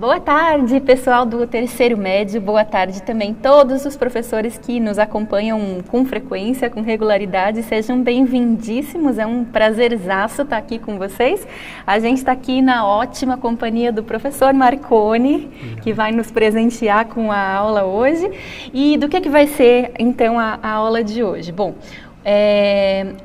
Boa tarde, pessoal do terceiro médio, boa tarde também todos os professores que nos acompanham com frequência, com regularidade, sejam bem-vindíssimos, é um prazerzaço estar aqui com vocês. A gente está aqui na ótima companhia do professor Marconi, que vai nos presentear com a aula hoje. E do que vai ser então a aula de hoje? Bom,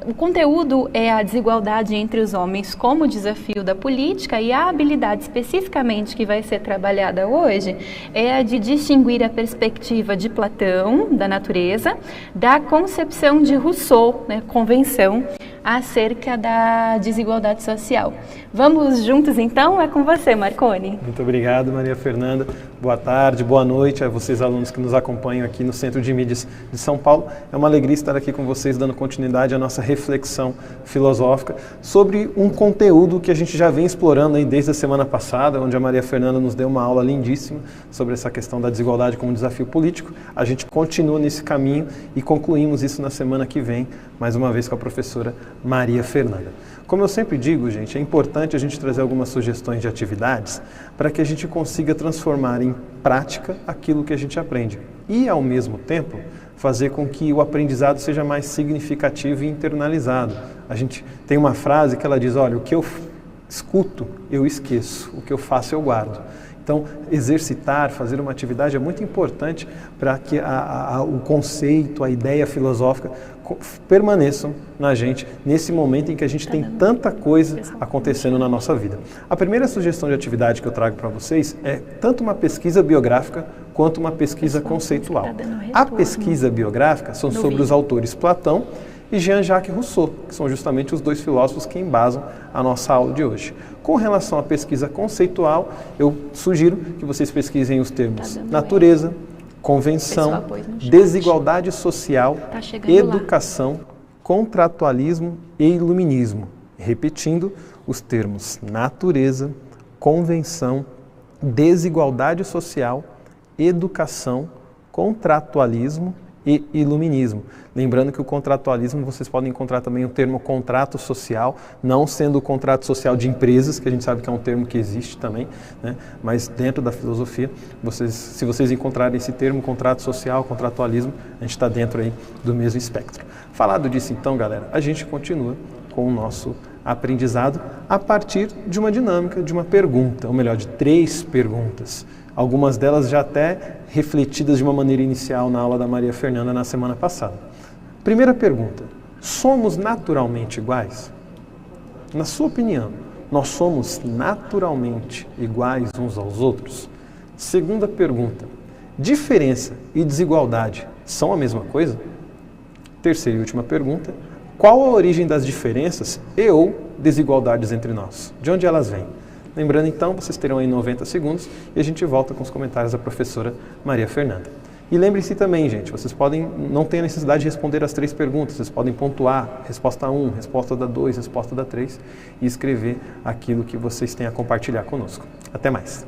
o conteúdo é a desigualdade entre os homens como desafio da política, e a habilidade especificamente que vai ser trabalhada hoje é a de distinguir a perspectiva de Platão, da natureza, da concepção de Rousseau, né, convenção, acerca da desigualdade social. Vamos juntos então? É com você, Marconi. Muito obrigado, Maria Fernanda. Boa tarde, boa noite a vocês alunos que nos acompanham aqui no Centro de Mídias de São Paulo. É uma alegria estar aqui com vocês dando continuidade à nossa reflexão filosófica sobre um conteúdo que a gente já vem explorando aí desde a semana passada, onde a Maria Fernanda nos deu uma aula lindíssima sobre essa questão da desigualdade como desafio político. A gente continua nesse caminho e concluímos isso na semana que vem, mais uma vez com a professora Maria Fernanda. Como eu sempre digo, gente, é importante a gente trazer algumas sugestões de atividades para que a gente consiga transformar em prática aquilo que a gente aprende e, ao mesmo tempo, fazer com que o aprendizado seja mais significativo e internalizado. A gente tem uma frase que ela diz, olha, o que eu escuto, eu esqueço, o que eu faço, eu guardo. Então, exercitar, fazer uma atividade é muito importante para que o conceito, a ideia filosófica permaneçam na gente nesse momento em que a gente tem tanta coisa acontecendo na nossa vida. A primeira sugestão de atividade que eu trago para vocês é tanto uma pesquisa biográfica quanto uma pesquisa conceitual. A pesquisa biográfica são sobre os autores Platão e Jean-Jacques Rousseau, que são justamente os dois filósofos que embasam a nossa aula de hoje. Com relação à pesquisa conceitual, eu sugiro que vocês pesquisem os termos natureza, convenção, desigualdade social, educação, contratualismo e iluminismo. Repetindo, os termos natureza, convenção, desigualdade social, educação, contratualismo e iluminismo. Lembrando que o contratualismo, vocês podem encontrar também o termo contrato social, não sendo o contrato social de empresas, que a gente sabe que é um termo que existe também, né? Mas dentro da filosofia, se vocês encontrarem esse termo, contrato social, contratualismo, a gente está dentro aí do mesmo espectro. Falado disso então, galera, a gente continua com o nosso aprendizado a partir de uma dinâmica, de uma pergunta, ou melhor, de 3 perguntas. Algumas delas já até refletidas de uma maneira inicial na aula da Maria Fernanda na semana passada. Primeira pergunta, somos naturalmente iguais? Na sua opinião, nós somos naturalmente iguais uns aos outros? Segunda pergunta, diferença e desigualdade são a mesma coisa? Terceira e última pergunta, qual a origem das diferenças e ou desigualdades entre nós? De onde elas vêm? Lembrando então, vocês terão aí 90 segundos e a gente volta com os comentários da professora Maria Fernanda. E lembrem-se também, gente, vocês não tem a necessidade de responder as 3 perguntas, vocês podem pontuar, resposta 1, resposta da 2, resposta da 3 e escrever aquilo que vocês têm a compartilhar conosco. Até mais!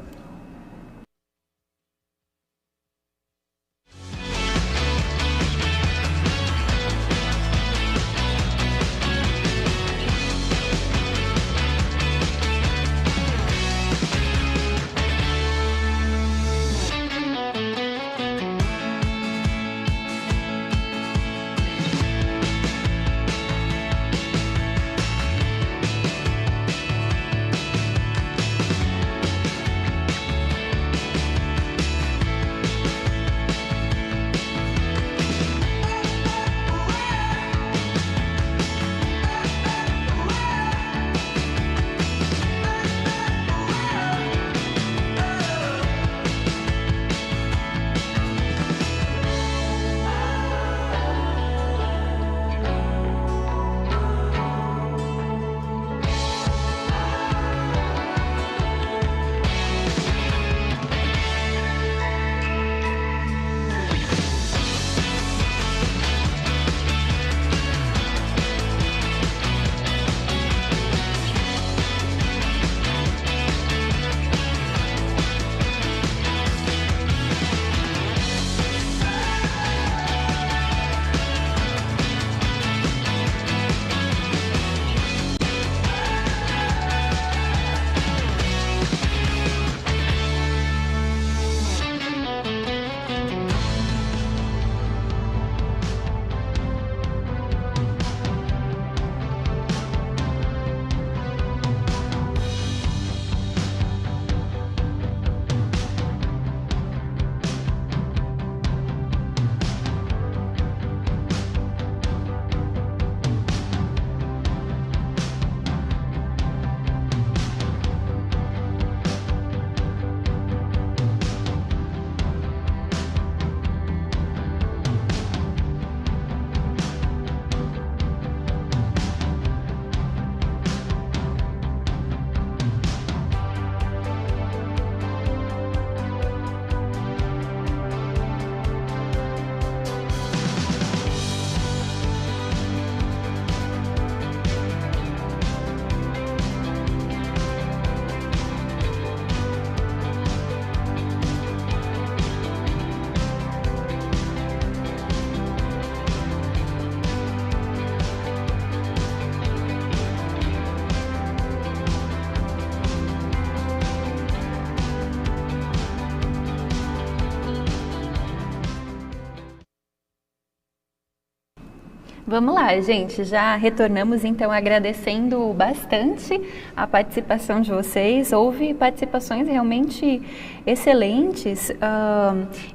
Vamos lá, gente, já retornamos então agradecendo bastante a participação de vocês, houve participações realmente excelentes,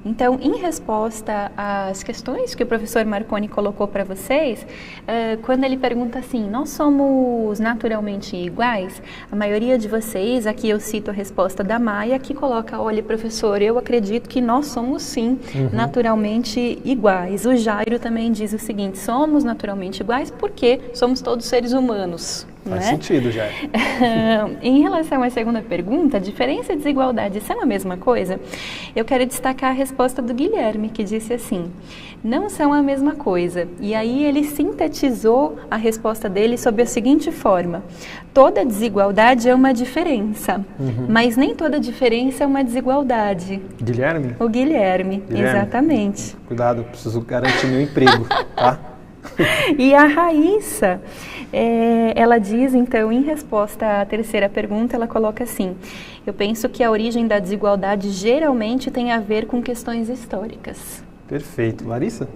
então em resposta às questões que o professor Marconi colocou para vocês, quando ele pergunta assim, nós somos naturalmente iguais? A maioria de vocês, aqui eu cito a resposta da Maia, que coloca, olha professor, eu acredito que nós somos sim naturalmente iguais. O Jairo também diz o seguinte, somos naturalmente iguais porque somos todos seres humanos. Faz sentido, já. Em relação à segunda pergunta, diferença e desigualdade são a mesma coisa? Eu quero destacar a resposta do Guilherme, que disse assim, não são a mesma coisa. E aí ele sintetizou a resposta dele sob a seguinte forma, toda desigualdade é uma diferença, mas nem toda diferença é uma desigualdade. Guilherme? O Guilherme, exatamente. Cuidado, preciso garantir meu emprego, tá? E a Raíssa, ela diz, então, em resposta à terceira pergunta, ela coloca assim, eu penso que a origem da desigualdade geralmente tem a ver com questões históricas. Perfeito. Larissa?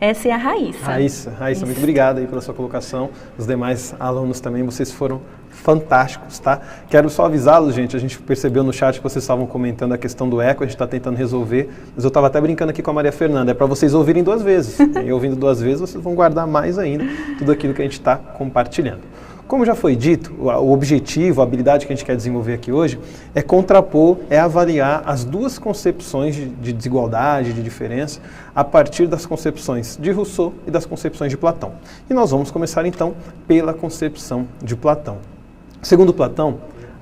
Essa é a Raíssa. Raíssa, muito obrigado aí pela sua colocação. Os demais alunos também, vocês foram fantásticos, tá? Quero só avisá-los, gente, a gente percebeu no chat que vocês estavam comentando a questão do eco, a gente está tentando resolver, mas eu estava até brincando aqui com a Maria Fernanda, é para vocês ouvirem 2 vezes. E ouvindo 2 vezes, vocês vão guardar mais ainda tudo aquilo que a gente está compartilhando. Como já foi dito, o objetivo, a habilidade que a gente quer desenvolver aqui hoje é contrapor, é avaliar as 2 concepções de desigualdade, de diferença, a partir das concepções de Rousseau e das concepções de Platão. E nós vamos começar então pela concepção de Platão. Segundo Platão,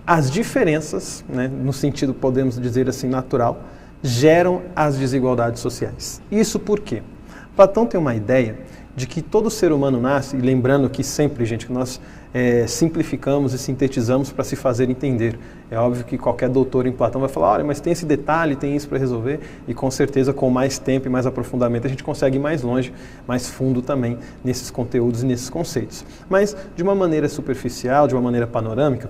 as diferenças, né, no sentido, podemos dizer assim, natural, geram as desigualdades sociais. Isso por quê? Platão tem uma ideia de que todo ser humano nasce, e lembrando que sempre, gente, que nós simplificamos e sintetizamos para se fazer entender. É óbvio que qualquer doutor em Platão vai falar, olha, mas tem esse detalhe, tem isso para resolver, e com certeza com mais tempo e mais aprofundamento a gente consegue ir mais longe, mais fundo também nesses conteúdos e nesses conceitos. Mas de uma maneira superficial, de uma maneira panorâmica,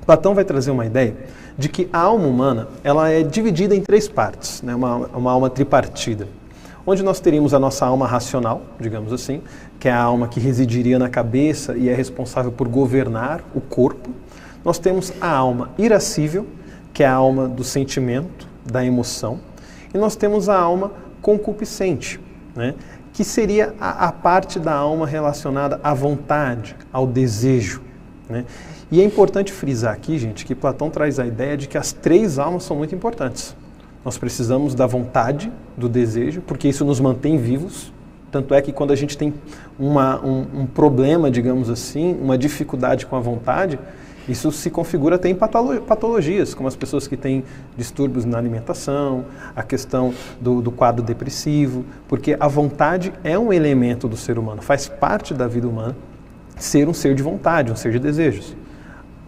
Platão vai trazer uma ideia de que a alma humana ela é dividida em 3 partes, né? uma alma tripartida, onde nós teríamos a nossa alma racional, digamos assim, que é a alma que residiria na cabeça e é responsável por governar o corpo. Nós temos a alma irascível, que é a alma do sentimento, da emoção. E nós temos a alma concupiscente, né? Que seria a parte da alma relacionada à vontade, ao desejo, né? E é importante frisar aqui, gente, que Platão traz a ideia de que as 3 almas são muito importantes. Nós precisamos da vontade, do desejo, porque isso nos mantém vivos. Tanto é que quando a gente tem um problema, digamos assim, uma dificuldade com a vontade, isso se configura até em patologias, como as pessoas que têm distúrbios na alimentação, a questão do quadro depressivo, porque a vontade é um elemento do ser humano, faz parte da vida humana ser um ser de vontade, um ser de desejos.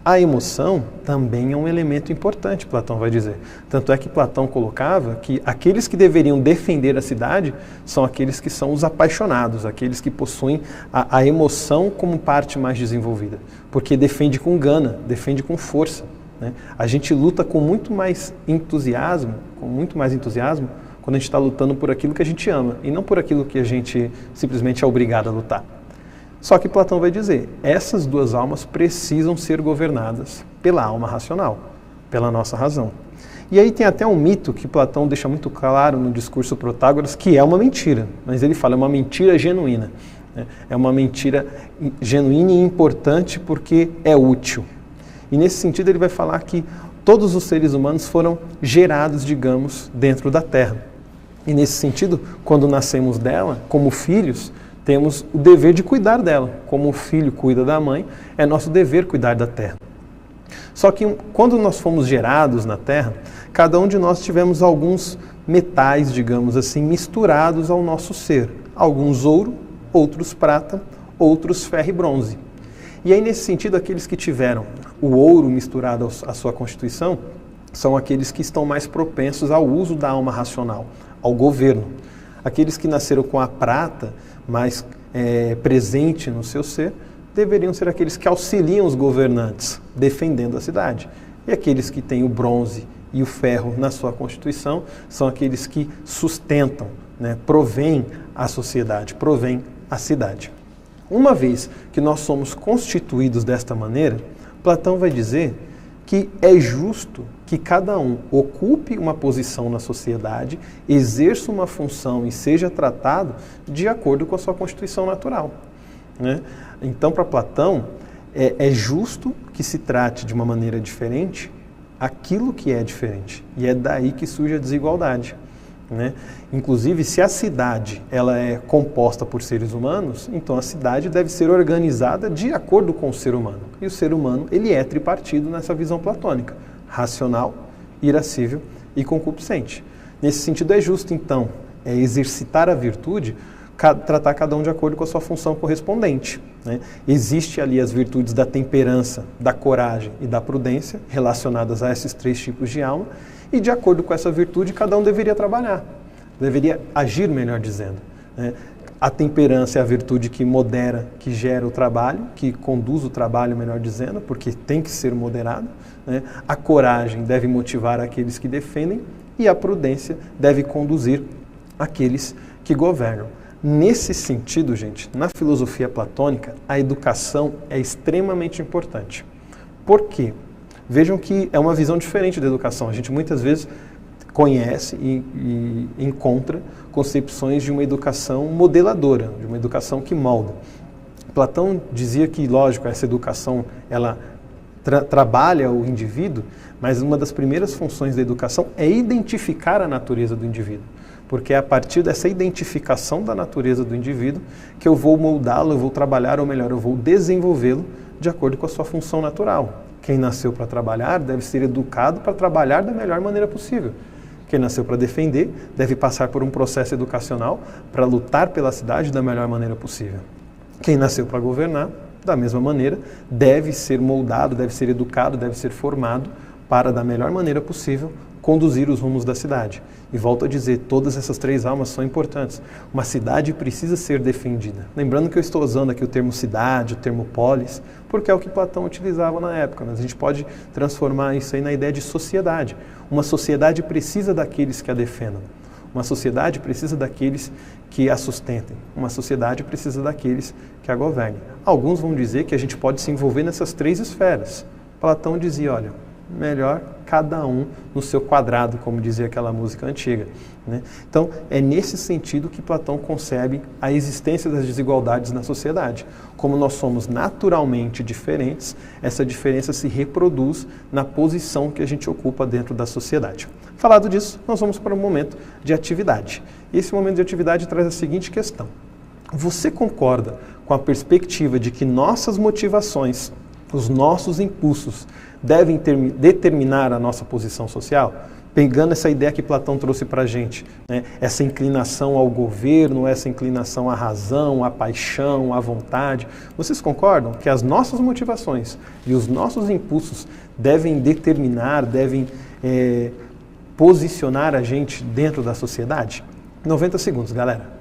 A emoção também é um elemento importante, Platão vai dizer. Tanto é que Platão colocava que aqueles que deveriam defender a cidade são aqueles que são os apaixonados, aqueles que possuem a emoção como parte mais desenvolvida. Porque defende com gana, defende com força, né? A gente luta com muito mais entusiasmo, quando a gente está lutando por aquilo que a gente ama e não por aquilo que a gente simplesmente é obrigado a lutar. Só que Platão vai dizer, essas 2 almas precisam ser governadas pela alma racional, pela nossa razão. E aí tem até um mito que Platão deixa muito claro no discurso Protágoras, que é uma mentira, mas ele fala, é uma mentira genuína. Né? É uma mentira genuína e importante porque é útil. E nesse sentido ele vai falar que todos os seres humanos foram gerados, digamos, dentro da Terra. E nesse sentido, quando nascemos dela, como filhos, temos o dever de cuidar dela. Como o filho cuida da mãe, é nosso dever cuidar da terra. Só que quando nós fomos gerados na terra, cada um de nós tivemos alguns metais, digamos assim, misturados ao nosso ser. Alguns ouro, outros prata, outros ferro e bronze. E aí, nesse sentido, aqueles que tiveram o ouro misturado à sua constituição são aqueles que estão mais propensos ao uso da alma racional, ao governo. Aqueles que nasceram com a prata mais presente no seu ser, deveriam ser aqueles que auxiliam os governantes, defendendo a cidade. E aqueles que têm o bronze e o ferro na sua constituição, são aqueles que sustentam, né, provêm a sociedade, provêm a cidade. Uma vez que nós somos constituídos desta maneira, Platão vai dizer que é justo que cada um ocupe uma posição na sociedade, exerça uma função e seja tratado de acordo com a sua constituição natural, né? Então, para Platão, é justo que se trate de uma maneira diferente aquilo que é diferente. E é daí que surge a desigualdade, né? Inclusive, se a cidade ela é composta por seres humanos, então a cidade deve ser organizada de acordo com o ser humano. E o ser humano ele é tripartido nessa visão platônica: racional, irascível e concupiscente. Nesse sentido, é justo, então, exercitar a virtude, tratar cada um de acordo com a sua função correspondente, né? Existe ali as virtudes da temperança, da coragem e da prudência, relacionadas a esses 3 tipos de alma, e de acordo com essa virtude, cada um deveria trabalhar, deveria agir, melhor dizendo, né? A temperança é a virtude que modera, que gera o trabalho, que conduz o trabalho, melhor dizendo, porque tem que ser moderado, né? A coragem deve motivar aqueles que defendem e a prudência deve conduzir aqueles que governam. Nesse sentido, gente, na filosofia platônica, a educação é extremamente importante. Por quê? Vejam que é uma visão diferente da educação. A gente muitas vezes conhece e encontra concepções de uma educação modeladora, de uma educação que molda. Platão dizia que, lógico, essa educação ela trabalha o indivíduo, mas uma das primeiras funções da educação é identificar a natureza do indivíduo. Porque é a partir dessa identificação da natureza do indivíduo que eu vou moldá-lo, eu vou trabalhar, ou melhor, eu vou desenvolvê-lo de acordo com a sua função natural. Quem nasceu para trabalhar deve ser educado para trabalhar da melhor maneira possível. Quem nasceu para defender deve passar por um processo educacional para lutar pela cidade da melhor maneira possível. Quem nasceu para governar, da mesma maneira, deve ser moldado, deve ser educado, deve ser formado para, da melhor maneira possível, conduzir os rumos da cidade. E volto a dizer, todas essas 3 almas são importantes. Uma cidade precisa ser defendida. Lembrando que eu estou usando aqui o termo cidade, o termo polis, porque é o que Platão utilizava na época, mas a gente pode transformar isso aí na ideia de sociedade. Uma sociedade precisa daqueles que a defendam. Uma sociedade precisa daqueles que a sustentem. Uma sociedade precisa daqueles que a governem. Alguns vão dizer que a gente pode se envolver nessas 3 esferas. Platão dizia, olha, melhor cada um no seu quadrado, como dizia aquela música antiga, né? Então, é nesse sentido que Platão concebe a existência das desigualdades na sociedade. Como nós somos naturalmente diferentes, essa diferença se reproduz na posição que a gente ocupa dentro da sociedade. Falado disso, nós vamos para um momento de atividade. Esse momento de atividade traz a seguinte questão: você concorda com a perspectiva de que nossas motivações, os nossos impulsos, devem determinar a nossa posição social? Pegando essa ideia que Platão trouxe para a gente, né? Essa inclinação ao governo, essa inclinação à razão, à paixão, à vontade. Vocês concordam que as nossas motivações e os nossos impulsos devem determinar, devem posicionar a gente dentro da sociedade? 90 segundos, galera.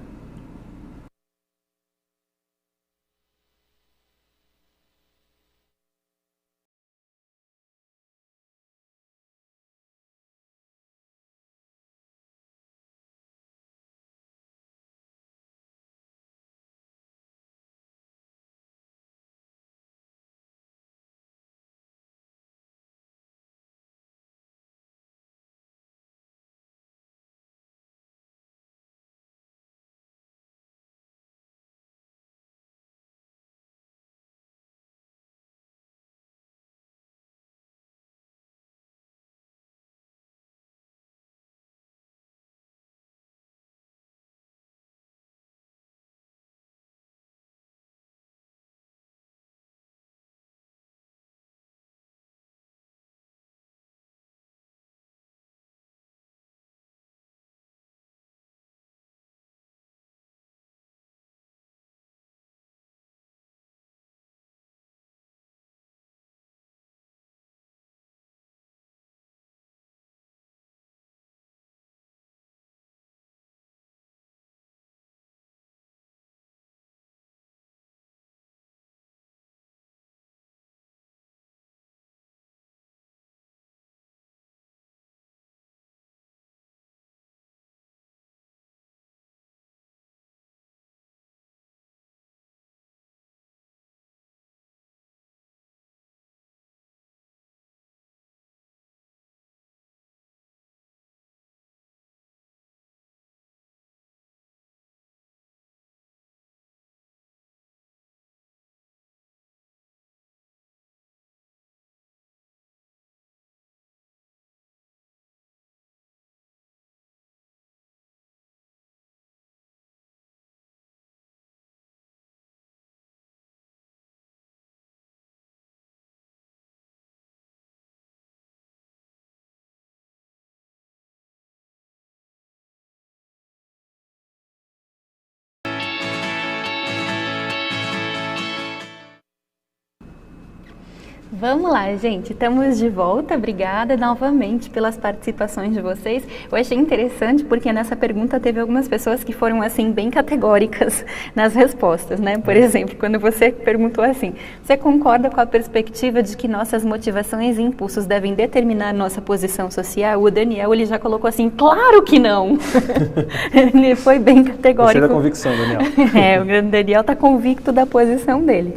Vamos lá, gente. Estamos de volta. Obrigada novamente pelas participações de vocês. Eu achei interessante porque nessa pergunta teve algumas pessoas que foram assim bem categóricas nas respostas, né? Por exemplo, quando você perguntou assim: você concorda com a perspectiva de que nossas motivações e impulsos devem determinar nossa posição social? O Daniel, ele já colocou assim: claro que não. Ele foi bem categórico. Gostei da convicção, Daniel. O Daniel está convicto da posição dele.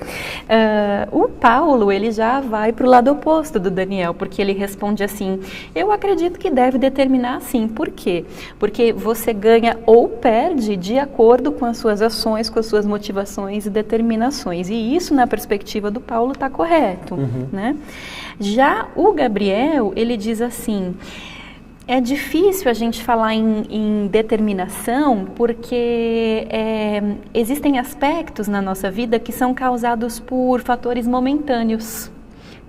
O Paulo, ele já vai para o lado oposto do Daniel, porque ele responde assim: eu acredito que deve determinar sim. Por quê? Porque você ganha ou perde de acordo com as suas ações, com as suas motivações e determinações. E isso, na perspectiva do Paulo, está correto. Né? Já o Gabriel, ele diz assim: é difícil a gente falar em determinação porque existem aspectos na nossa vida que são causados por fatores momentâneos.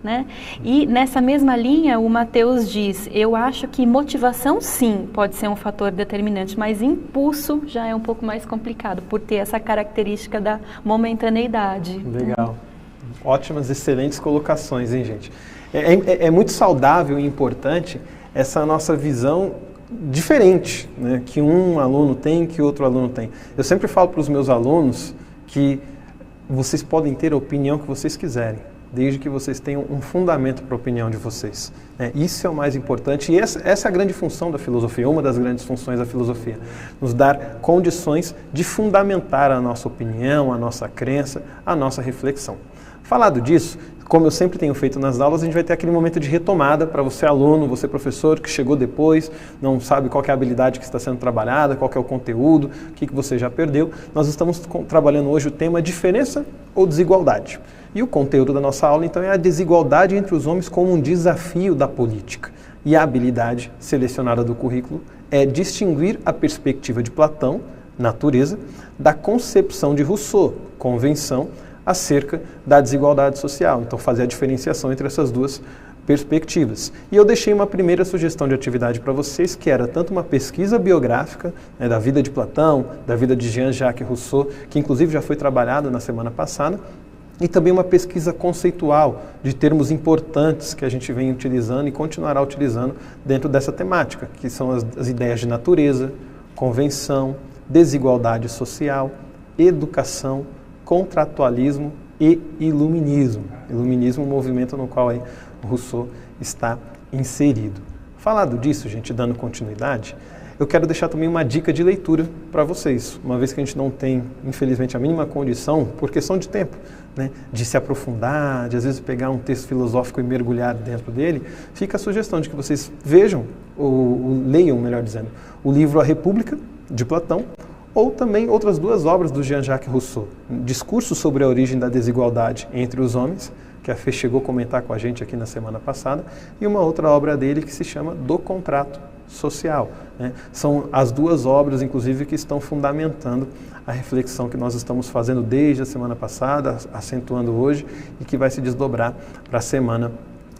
Né? E nessa mesma linha o Mateus diz: eu acho que motivação sim pode ser um fator determinante, mas impulso já é um pouco mais complicado por ter essa característica da momentaneidade. Legal. Ótimas, excelentes colocações, hein, gente? É muito saudável e importante essa nossa visão diferente, né, que um aluno tem, que outro aluno tem. Eu sempre falo para os meus alunos que vocês podem ter a opinião que vocês quiserem, desde que vocês tenham um fundamento para a opinião de vocês. Isso é o mais importante e essa é a grande função da filosofia, uma das grandes funções da filosofia, nos dar condições de fundamentar a nossa opinião, a nossa crença, a nossa reflexão. Falado disso, como eu sempre tenho feito nas aulas, a gente vai ter aquele momento de retomada para você aluno, você professor que chegou depois, não sabe qual que é a habilidade que está sendo trabalhada, qual que é o conteúdo, o que você já perdeu. Nós estamos trabalhando hoje o tema diferença ou desigualdade. E o conteúdo da nossa aula, então, é a desigualdade entre os homens como um desafio da política. E a habilidade selecionada do currículo é distinguir a perspectiva de Platão, natureza, da concepção de Rousseau, convenção, acerca da desigualdade social. Então, fazer a diferenciação entre essas duas perspectivas. E eu deixei uma primeira sugestão de atividade para vocês, que era tanto uma pesquisa biográfica, né, da vida de Platão, da vida de Jean-Jacques Rousseau, que inclusive já foi trabalhada na semana passada, e também uma pesquisa conceitual de termos importantes que a gente vem utilizando e continuará utilizando dentro dessa temática, que são as ideias de natureza, convenção, desigualdade social, educação, contratualismo e iluminismo. Iluminismo, um movimento no qual aí Rousseau está inserido. Falado disso, gente, dando continuidade, eu quero deixar também uma dica de leitura para vocês, uma vez que a gente não tem, infelizmente, a mínima condição, por questão de tempo, né, de se aprofundar, de às vezes pegar um texto filosófico e mergulhar dentro dele, fica a sugestão de que vocês vejam, ou leiam, melhor dizendo, o livro A República, de Platão, ou também outras duas obras do Jean-Jacques Rousseau, Discurso sobre a origem da desigualdade entre os homens, que a Fê chegou a comentar com a gente aqui na semana passada, e uma outra obra dele que se chama Do Contrato Social. Né? São as duas obras, inclusive, que estão fundamentando a reflexão que nós estamos fazendo desde a semana passada, acentuando hoje, e que vai se desdobrar para a semana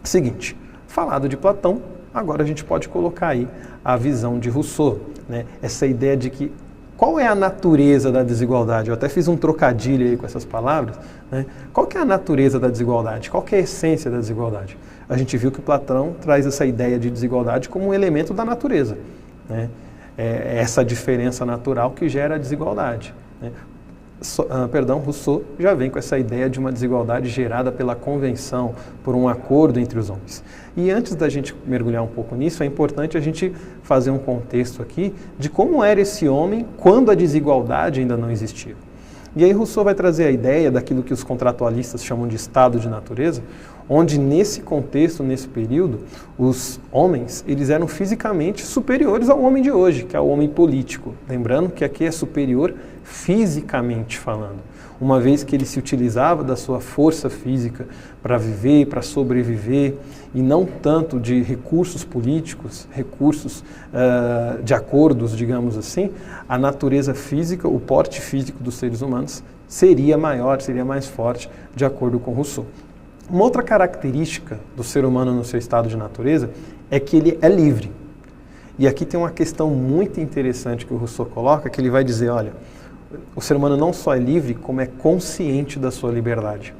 seguinte. Falado de Platão, agora a gente pode colocar aí a visão de Rousseau, né? Essa ideia de que qual é a natureza da desigualdade? Eu até fiz um trocadilho aí com essas palavras, né? Qual que é a natureza da desigualdade? Qual que é a essência da desigualdade? A gente viu que Platão traz essa ideia de desigualdade como um elemento da natureza, né? É essa diferença natural que gera a desigualdade, né? Rousseau já vem com essa ideia de uma desigualdade gerada pela convenção, por um acordo entre os homens. E antes da gente mergulhar um pouco nisso, é importante a gente fazer um contexto aqui de como era esse homem quando a desigualdade ainda não existia. E aí Rousseau vai trazer a ideia daquilo que os contratualistas chamam de estado de natureza, onde nesse contexto, nesse período, os homens, eles eram fisicamente superiores ao homem de hoje, que é o homem político. Lembrando que aqui é superior fisicamente falando, uma vez que ele se utilizava da sua força física para viver, para sobreviver, e não tanto de recursos políticos, recursos de acordos, digamos assim, a natureza física, o porte físico dos seres humanos seria maior, seria mais forte, de acordo com Rousseau. Uma outra característica do ser humano no seu estado de natureza é que ele é livre. E aqui tem uma questão muito interessante que o Rousseau coloca, que ele vai dizer, olha, o ser humano não só é livre, como é consciente da sua liberdade.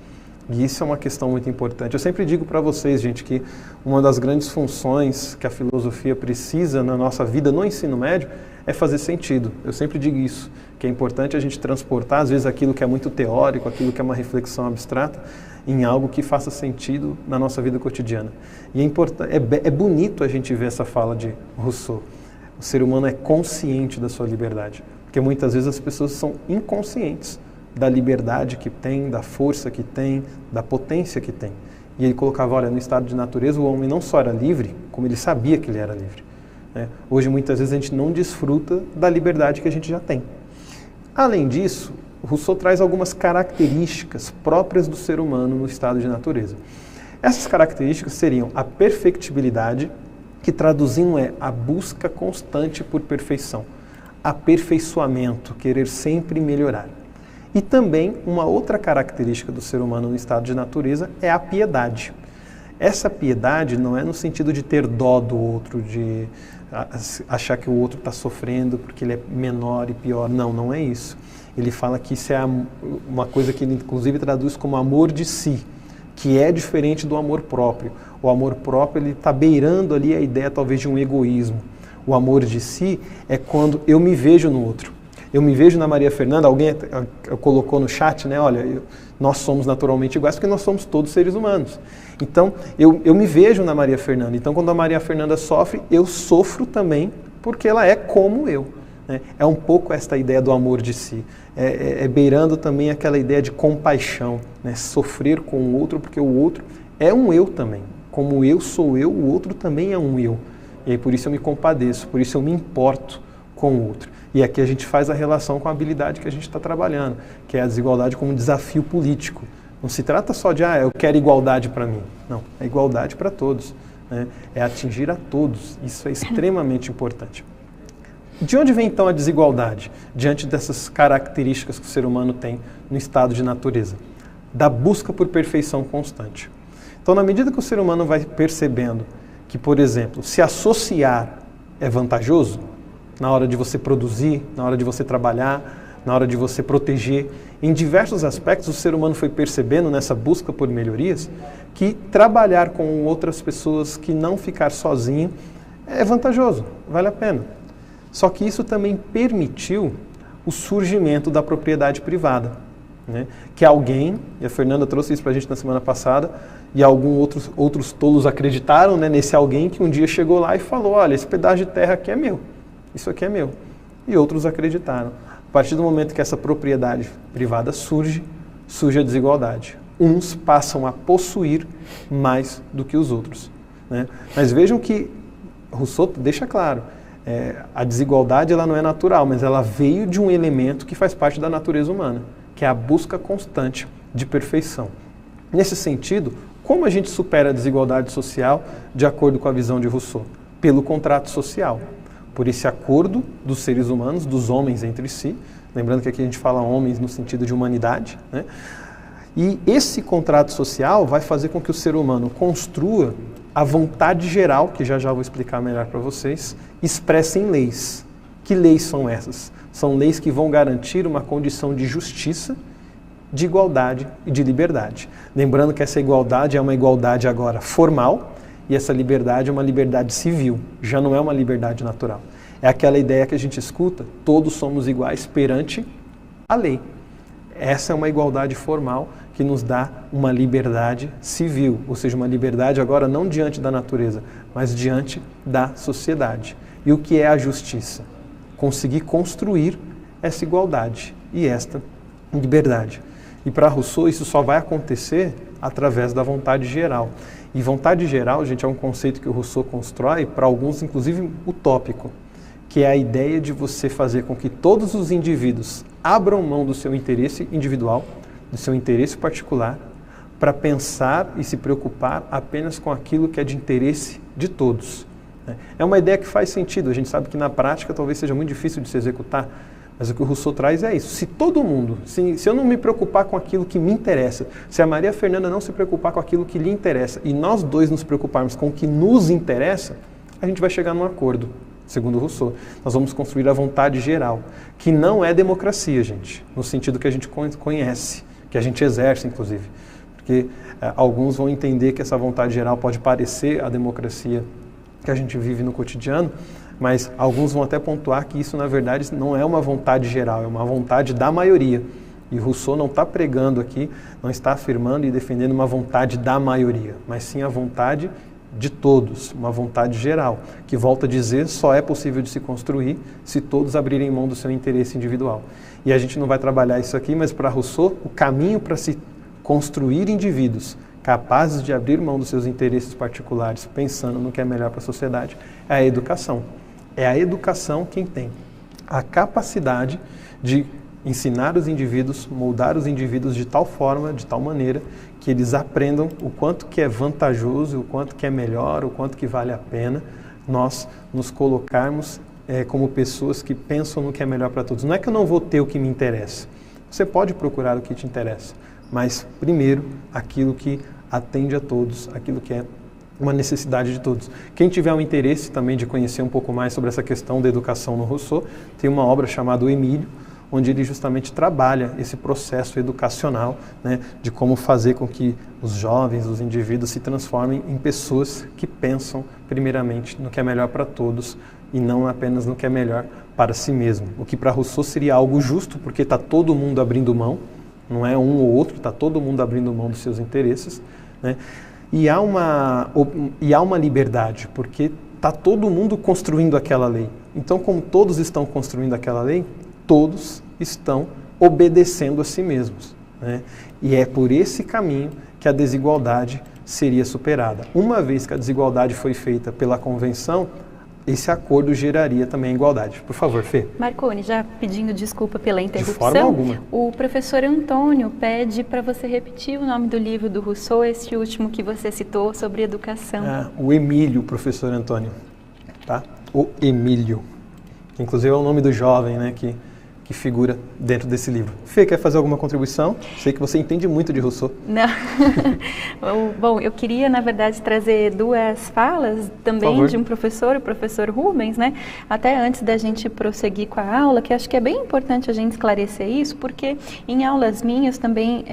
E isso é uma questão muito importante. Eu sempre digo para vocês, gente, que uma das grandes funções que a filosofia precisa na nossa vida, no ensino médio, é fazer sentido. Eu sempre digo isso, que é importante a gente transportar, às vezes, aquilo que é muito teórico, aquilo que é uma reflexão abstrata, em algo que faça sentido na nossa vida cotidiana. E é bonito a gente ver essa fala de Rousseau. O ser humano é consciente da sua liberdade, porque muitas vezes as pessoas são inconscientes da liberdade que tem, da força que tem, da potência que tem. E ele colocava, olha, no estado de natureza o homem não só era livre, como ele sabia que ele era livre. Hoje, muitas vezes, a gente não desfruta da liberdade que a gente já tem. Além disso, Rousseau traz algumas características próprias do ser humano no estado de natureza. Essas características seriam a perfectibilidade, que traduzindo é a busca constante por perfeição, aperfeiçoamento, querer sempre melhorar. E também uma outra característica do ser humano no estado de natureza é a piedade. Essa piedade não é no sentido de ter dó do outro, de achar que o outro está sofrendo porque ele é menor e pior. Não, não é isso. Ele fala que isso é uma coisa que ele inclusive traduz como amor de si, que é diferente do amor próprio. O amor próprio ele está beirando ali a ideia talvez de um egoísmo. O amor de si é quando eu me vejo no outro. Eu me vejo na Maria Fernanda, alguém colocou no chat, né? Olha, nós somos naturalmente iguais porque nós somos todos seres humanos. Então, eu me vejo na Maria Fernanda. Então, quando a Maria Fernanda sofre, eu sofro também porque ela é como eu. Né? É um pouco esta ideia do amor de si. É beirando também aquela ideia de compaixão, né? Sofrer com o outro porque o outro é um eu também. Como eu sou eu, o outro também é um eu. E aí, por isso eu me compadeço, por isso eu me importo com o outro. E aqui a gente faz a relação com a habilidade que a gente está trabalhando, que é a desigualdade como desafio político. Não se trata só de, eu quero igualdade para mim. Não, é igualdade para todos. Né? É atingir a todos. Isso é extremamente importante. De onde vem então a desigualdade? Diante dessas características que o ser humano tem no estado de natureza. Da busca por perfeição constante. Então, na medida que o ser humano vai percebendo que, por exemplo, se associar é vantajoso, na hora de você produzir, na hora de você trabalhar, na hora de você proteger. Em diversos aspectos, o ser humano foi percebendo nessa busca por melhorias que trabalhar com outras pessoas, que não ficar sozinho, é vantajoso, vale a pena. Só que isso também permitiu o surgimento da propriedade privada. Né? Que alguém, e a Fernanda trouxe isso para a gente na semana passada, e alguns outros tolos acreditaram, né, nesse alguém que um dia chegou lá e falou, olha, esse pedaço de terra aqui é meu. Isso aqui é meu. E outros acreditaram. A partir do momento que essa propriedade privada surge a desigualdade. Uns passam a possuir mais do que os outros. Né? Mas vejam que Rousseau deixa claro, a desigualdade ela não é natural, mas ela veio de um elemento que faz parte da natureza humana, que é a busca constante de perfeição. Nesse sentido, como a gente supera a desigualdade social de acordo com a visão de Rousseau? Pelo contrato social. Por esse acordo dos seres humanos, dos homens entre si, lembrando que aqui a gente fala homens no sentido de humanidade, né? E esse contrato social vai fazer com que o ser humano construa a vontade geral, que já vou explicar melhor para vocês, expressa em leis. Que leis são essas? São leis que vão garantir uma condição de justiça, de igualdade e de liberdade. Lembrando que essa igualdade é uma igualdade agora formal, e essa liberdade é uma liberdade civil, já não é uma liberdade natural. É aquela ideia que a gente escuta, todos somos iguais perante a lei. Essa é uma igualdade formal que nos dá uma liberdade civil, ou seja, uma liberdade agora não diante da natureza, mas diante da sociedade. E o que é a justiça? Conseguir construir essa igualdade e esta liberdade. E para Rousseau isso só vai acontecer através da vontade geral. E vontade geral, gente, é um conceito que o Rousseau constrói, para alguns inclusive utópico, que é a ideia de você fazer com que todos os indivíduos abram mão do seu interesse individual, do seu interesse particular, para pensar e se preocupar apenas com aquilo que é de interesse de todos. É uma ideia que faz sentido, a gente sabe que na prática talvez seja muito difícil de se executar, mas o que o Rousseau traz é isso. Se todo mundo, se eu não me preocupar com aquilo que me interessa, se a Maria Fernanda não se preocupar com aquilo que lhe interessa e nós dois nos preocuparmos com o que nos interessa, a gente vai chegar num acordo, segundo Rousseau. Nós vamos construir a vontade geral, que não é democracia, gente, no sentido que a gente conhece, que a gente exerce, inclusive. porque alguns vão entender que essa vontade geral pode parecer a democracia que a gente vive no cotidiano, mas alguns vão até pontuar que isso, na verdade, não é uma vontade geral, é uma vontade da maioria. E Rousseau não está pregando aqui, não está afirmando e defendendo uma vontade da maioria, mas sim a vontade de todos, uma vontade geral, que, volta a dizer, só é possível de se construir se todos abrirem mão do seu interesse individual. E a gente não vai trabalhar isso aqui, mas para Rousseau, o caminho para se construir indivíduos capazes de abrir mão dos seus interesses particulares, pensando no que é melhor para a sociedade, é a educação. É a educação quem tem a capacidade de ensinar os indivíduos, moldar os indivíduos de tal forma, de tal maneira, que eles aprendam o quanto que é vantajoso, o quanto que é melhor, o quanto que vale a pena nós nos colocarmos como pessoas que pensam no que é melhor para todos. Não é que eu não vou ter o que me interessa. Você pode procurar o que te interessa, mas primeiro aquilo que atende a todos, aquilo que é uma necessidade de todos. Quem tiver um interesse também de conhecer um pouco mais sobre essa questão da educação no Rousseau, tem uma obra chamada O Emílio, onde ele justamente trabalha esse processo educacional, né, de como fazer com que os jovens, os indivíduos se transformem em pessoas que pensam primeiramente no que é melhor para todos e não apenas no que é melhor para si mesmo. O que para Rousseau seria algo justo, porque está todo mundo abrindo mão, não é um ou outro, está todo mundo abrindo mão dos seus interesses, né? E há uma liberdade, porque está todo mundo construindo aquela lei. Então, como todos estão construindo aquela lei, todos estão obedecendo a si mesmos, né? E é por esse caminho que a desigualdade seria superada. Uma vez que a desigualdade foi feita pela convenção, esse acordo geraria também a igualdade. Por favor, Fê. Marconi, já pedindo desculpa pela interrupção, de forma alguma. O professor Antônio pede para você repetir o nome do livro do Rousseau, esse último que você citou sobre educação. O Emílio, professor Antônio. Tá? O Emílio. Que inclusive é o nome do jovem, né, que figura dentro desse livro. Fê, quer fazer alguma contribuição? Sei que você entende muito de Rousseau. Não. Bom, eu queria, na verdade, trazer duas falas também de um professor, o professor Rubens, né? Até antes da gente prosseguir com a aula, que acho que é bem importante a gente esclarecer isso, porque em aulas minhas também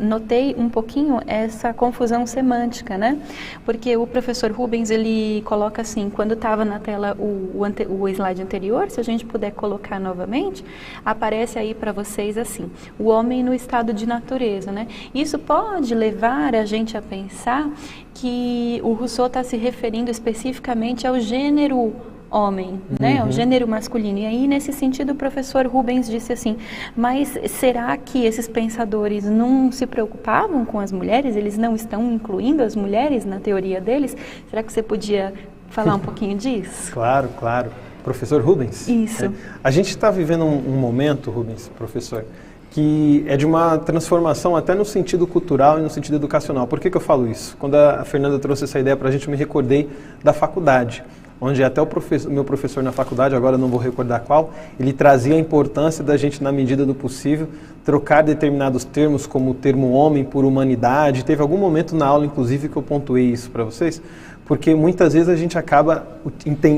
notei um pouquinho essa confusão semântica, né? Porque o professor Rubens, ele coloca assim, quando estava na tela o slide anterior, se a gente puder colocar novamente, aparece aí para vocês assim, o homem no estado de natureza, né? Isso pode levar a gente a pensar que o Rousseau está se referindo especificamente ao gênero homem, né? Ao gênero masculino. E aí, nesse sentido, o professor Rubens disse assim, mas será que esses pensadores não se preocupavam com as mulheres? Eles não estão incluindo as mulheres na teoria deles? Será que você podia falar um pouquinho disso? Claro, claro. Professor Rubens? Isso. A gente está vivendo um momento, Rubens, professor, que é de uma transformação até no sentido cultural e no sentido educacional. Por que eu falo isso? Quando a Fernanda trouxe essa ideia para a gente, eu me recordei da faculdade, onde até o meu professor na faculdade, agora não vou recordar qual, ele trazia a importância da gente, na medida do possível, trocar determinados termos, como o termo homem por humanidade. Teve algum momento na aula, inclusive, que eu pontuei isso para vocês, porque muitas vezes a gente acaba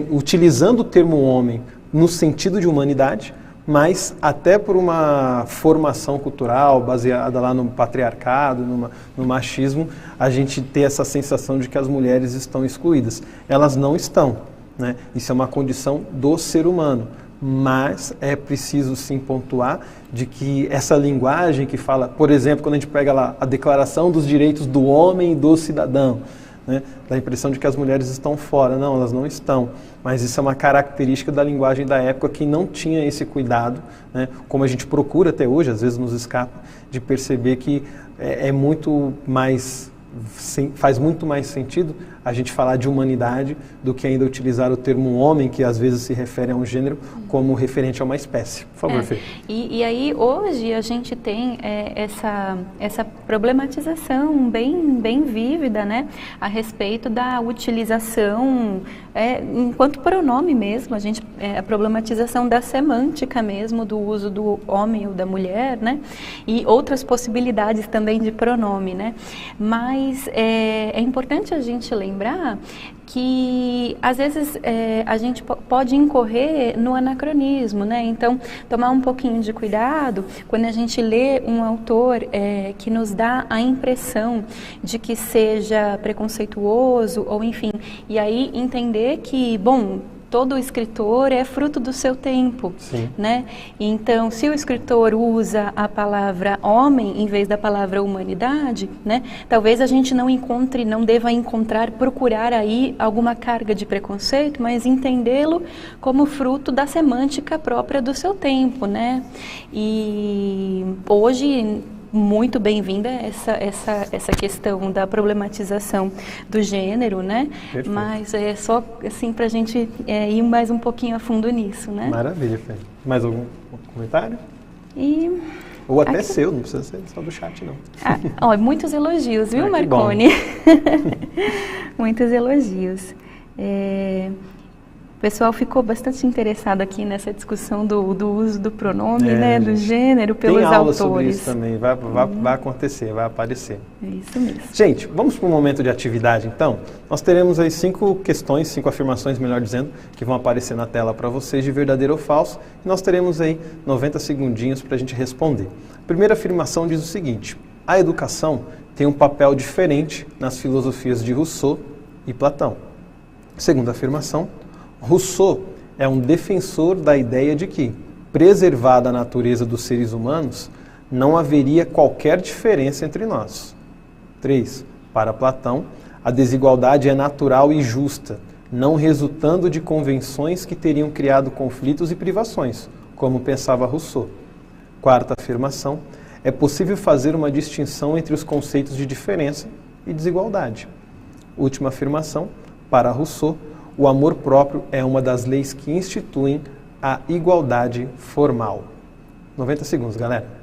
utilizando o termo homem no sentido de humanidade, mas até por uma formação cultural baseada lá no patriarcado, no machismo, a gente tem essa sensação de que as mulheres estão excluídas. Elas não estão, né? Isso é uma condição do ser humano, mas é preciso sim pontuar de que essa linguagem que fala, por exemplo, quando a gente pega lá a Declaração dos Direitos do Homem e do Cidadão, né, dá a impressão de que as mulheres estão fora. Não, elas não estão. Mas isso é uma característica da linguagem da época que não tinha esse cuidado, né, como a gente procura até hoje, às vezes nos escapa, de perceber que faz muito mais sentido a gente falar de humanidade do que ainda utilizar o termo homem, que às vezes se refere a um gênero, como referente a uma espécie. Por favor, Fê. E aí, hoje, a gente tem essa problematização bem vívida, né, a respeito da utilização, enquanto pronome mesmo, a problematização da semântica mesmo, do uso do homem ou da mulher, né, e outras possibilidades também de pronome, né, mas Mas é importante a gente lembrar que, às vezes, a gente pode incorrer no anacronismo, né? Então, tomar um pouquinho de cuidado quando a gente lê um autor que nos dá a impressão de que seja preconceituoso, ou enfim, e aí entender que, bom, todo escritor é fruto do seu tempo, né? Então, se o escritor usa a palavra homem em vez da palavra humanidade, né? Talvez a gente não deva procurar aí alguma carga de preconceito, mas entendê-lo como fruto da semântica própria do seu tempo, né? E hoje, muito bem-vinda essa questão da problematização do gênero, né? Perfeito. Mas é só assim para a gente ir mais um pouquinho a fundo nisso, né? Maravilha, Fê. Mais algum comentário? Ou até seu, não precisa ser só do chat, não. Muitos elogios, viu, Marconi? Muitos elogios. O pessoal ficou bastante interessado aqui nessa discussão do uso do pronome, né, do gênero pelos autores. Tem aula sobre isso também, vai acontecer, vai aparecer. É isso mesmo. Gente, vamos para um momento de atividade então? Nós teremos aí 5 questões, 5 afirmações, melhor dizendo, que vão aparecer na tela para vocês de verdadeiro ou falso. E nós teremos aí 90 segundinhos para a gente responder. A primeira afirmação diz o seguinte: a educação tem um papel diferente nas filosofias de Rousseau e Platão. Segunda afirmação: Rousseau é um defensor da ideia de que, preservada a natureza dos seres humanos, não haveria qualquer diferença entre nós. 3. Para Platão, a desigualdade é natural e justa, não resultando de convenções que teriam criado conflitos e privações, como pensava Rousseau. Quarta afirmação: é possível fazer uma distinção entre os conceitos de diferença e desigualdade. Última afirmação: para Rousseau, o amor próprio é uma das leis que instituem a igualdade formal. 90 segundos, galera.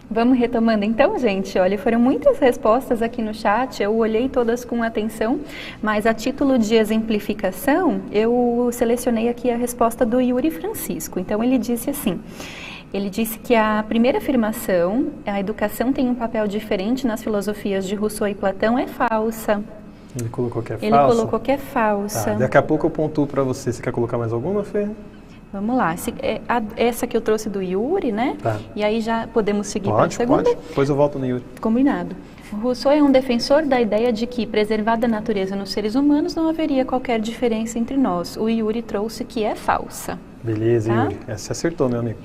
Vamos retomando então, gente. Olha, foram muitas respostas aqui no chat, eu olhei todas com atenção, mas a título de exemplificação, eu selecionei aqui a resposta do Yuri Francisco. Então, ele disse assim: ele disse que a primeira afirmação, a educação tem um papel diferente nas filosofias de Rousseau e Platão, é falsa. Ele colocou que é falsa? Ele colocou que é falsa. Tá, daqui a pouco eu pontuo para você. Você quer colocar mais alguma, Fê? Vamos lá. Essa que eu trouxe do Yuri, né? Tá. E aí já podemos seguir para a segunda? Pode. Depois eu volto no Yuri. Combinado. Rousseau é um defensor da ideia de que, preservada a natureza nos seres humanos, não haveria qualquer diferença entre nós. O Yuri trouxe que é falsa. Beleza, tá? Yuri. Essa acertou, meu amigo.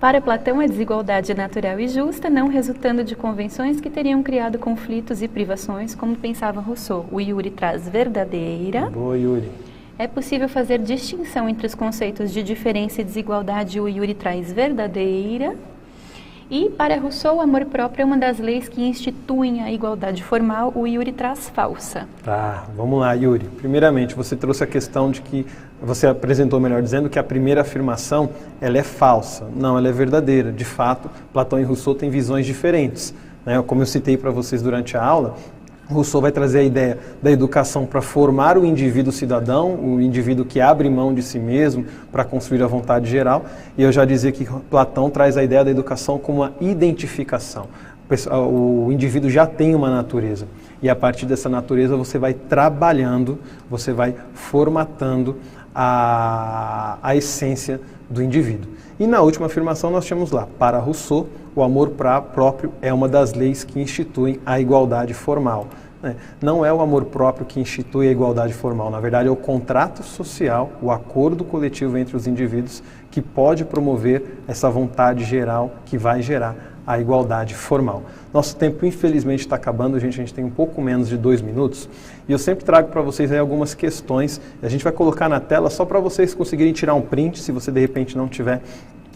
Para Platão, a desigualdade é natural e justa, não resultando de convenções que teriam criado conflitos e privações, como pensava Rousseau. O Yuri traz verdadeira. Boa, Yuri. É possível fazer distinção entre os conceitos de diferença e desigualdade. O Yuri traz verdadeira. E para Rousseau, o amor próprio é uma das leis que instituem a igualdade formal. O Yuri traz falsa. Tá, vamos lá, Yuri. Primeiramente, você trouxe a questão de que, você apresentou, melhor dizendo, que a primeira afirmação, ela é falsa. Não, ela é verdadeira. De fato, Platão e Rousseau têm visões diferentes, né? Como eu citei para vocês durante a aula, Rousseau vai trazer a ideia da educação para formar o indivíduo cidadão, o indivíduo que abre mão de si mesmo para construir a vontade geral. E eu já dizia que Platão traz a ideia da educação como uma identificação. O indivíduo já tem uma natureza. E a partir dessa natureza você vai trabalhando, você vai formatando a essência do indivíduo. E na última afirmação nós tínhamos lá, para Rousseau, o amor próprio é uma das leis que instituem a igualdade formal. Não é o amor próprio que institui a igualdade formal, na verdade é o contrato social, o acordo coletivo entre os indivíduos que pode promover essa vontade geral que vai gerar a igualdade formal. Nosso tempo infelizmente está acabando, gente tem um pouco menos de 2 minutos e eu sempre trago para vocês aí algumas questões, a gente vai colocar na tela só para vocês conseguirem tirar um print, se você de repente não tiver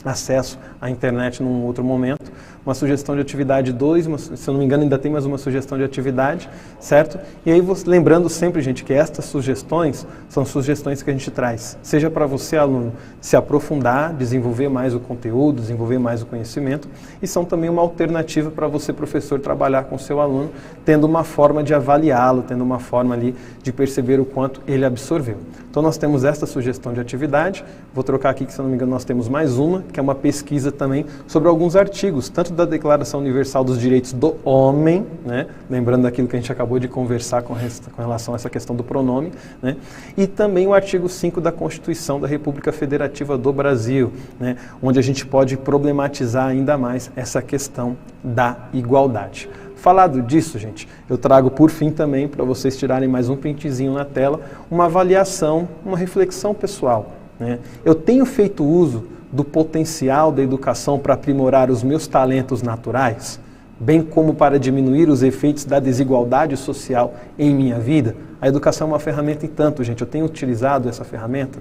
acesso à internet num outro momento. Uma sugestão de atividade 2, se eu não me engano ainda tem mais uma sugestão de atividade, certo? E aí, lembrando sempre, gente, que estas sugestões são sugestões que a gente traz, seja para você, aluno, se aprofundar, desenvolver mais o conteúdo, desenvolver mais o conhecimento, e são também uma alternativa para você, professor, trabalhar com o seu aluno, tendo uma forma de avaliá-lo, tendo uma forma ali de perceber o quanto ele absorveu. Então nós temos esta sugestão de atividade, vou trocar aqui que, se eu não me engano, nós temos mais uma, que é uma pesquisa também sobre alguns artigos, tanto da Declaração Universal dos Direitos do Homem, né? Lembrando daquilo que a gente acabou de conversar com relação a essa questão do pronome, né? E também o artigo 5 da Constituição da República Federativa do Brasil, né? Onde a gente pode problematizar ainda mais essa questão da igualdade. Falado disso, gente, eu trago por fim também, para vocês tirarem mais um printzinho na tela, uma avaliação, uma reflexão pessoal, né? Eu tenho feito uso do potencial da educação para aprimorar os meus talentos naturais, bem como para diminuir os efeitos da desigualdade social em minha vida? A educação é uma ferramenta e tanto, gente, eu tenho utilizado essa ferramenta.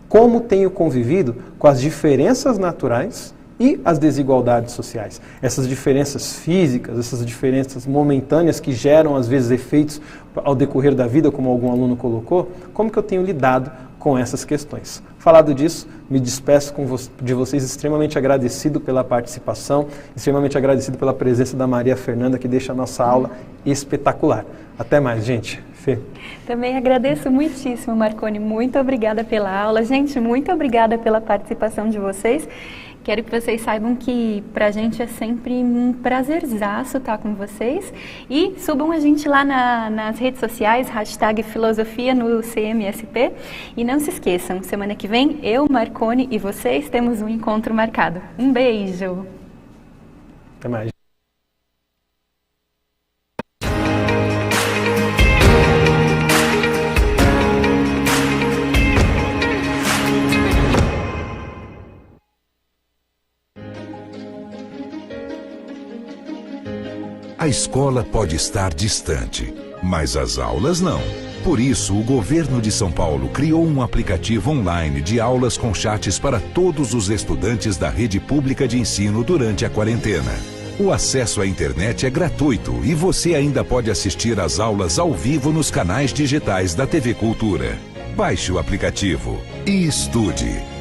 Como tenho convivido com as diferenças naturais e as desigualdades sociais? Essas diferenças físicas, essas diferenças momentâneas que geram, às vezes, efeitos ao decorrer da vida, como algum aluno colocou, como que eu tenho lidado com essas questões? Falado disso, me despeço de vocês extremamente agradecido pela participação, extremamente agradecido pela presença da Maria Fernanda, que deixa a nossa aula espetacular. Até mais, gente. Fê. Também agradeço muitíssimo, Marconi. Muito obrigada pela aula. Gente, muito obrigada pela participação de vocês. Quero que vocês saibam que pra gente é sempre um prazerzaço estar com vocês. E subam a gente lá nas redes sociais, #filosofia no CMSP. E não se esqueçam, semana que vem, eu, Marconi e vocês temos um encontro marcado. Um beijo! Até mais. A escola pode estar distante, mas as aulas não. Por isso, o governo de São Paulo criou um aplicativo online de aulas com chats para todos os estudantes da rede pública de ensino durante a quarentena. O acesso à internet é gratuito e você ainda pode assistir às aulas ao vivo nos canais digitais da TV Cultura. Baixe o aplicativo e estude.